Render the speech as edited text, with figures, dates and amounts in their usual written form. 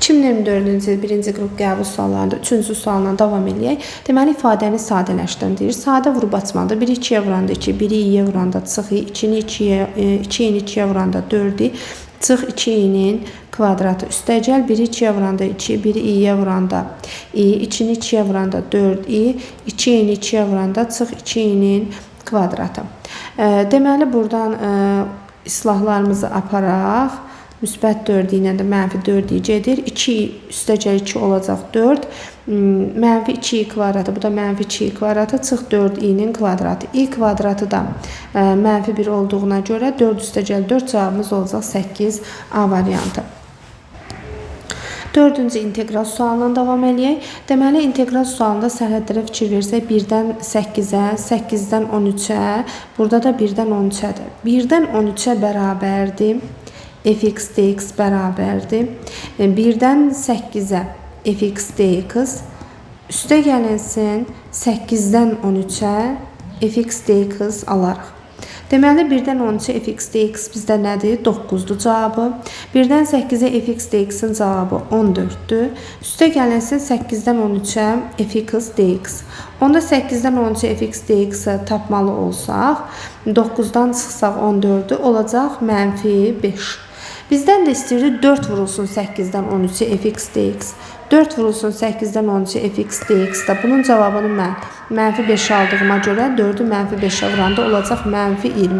2024-cü il 1-ci qrup qəbul suallarında 3-cü sualla davam edək. Deməli, ifadəni sadələşdirin deyir. Sadə vurub açmalıdır. 1-i 2-yə vuranda 2, 1-i 2-yə vuranda çıx, 2-ni 2-yə vuranda 4, çıx 2-nin kvadratı üstəgəl 1-i 2-yə vuranda 2, 1-i 2-yə vuranda 2-ni 2-yə vuranda 4, 2-ni 2-yə vuranda çıx 2-nin kvadratı. Deməli, buradan islahlarımızı aparaq. Müsbət 4 ilə də mənfi 4 gedir. 2 üstəgəl 2 olacaq 4. Mənfi 2 kvadratı, bu da mənfi 2 kvadratı, çıx 4 i'nin kvadratı. I kvadratı da mənfi 1 olduğuna görə 4 üstəgəl 4 cavabımız olacaq 8 A variantı. 4-cü integral sualına davam edək. Deməli, integral sualında sərhədlərə fikir versək 1-dən 8-ə, 8-dən 13-ə, burada da 1-dən 13-ədir. 1-dən 13-ə bərabərdir. Fx dx bərabərdir. 1-dən 8-ə fx dx üstə gəlinsin 8-dən 13-ə fx dx alarıq. Deməli, 1-dən 13-ə fx dx bizdə nədir? 9-dur cavabı. 1-dən 8-ə fx dx-in cavabı 14-dür. Üstə gəlinsin 8-dən 13-ə fx dx. Onda 8-dən 13-ə fx dx-i tapmalı olsaq, 9-dan çıxsaq 14-dür, olacaq mənfi 5. Bizdən də istəyirdi 4 vurulsun 8-dən 13-ə fx dx. 4 vurulsun 8-dən 13-ə fx dx da. Bunun cavabını mən mənfi 5 aldığıma görə 4-ü mənfi 5-ə vuranda olacaq mənfi 20.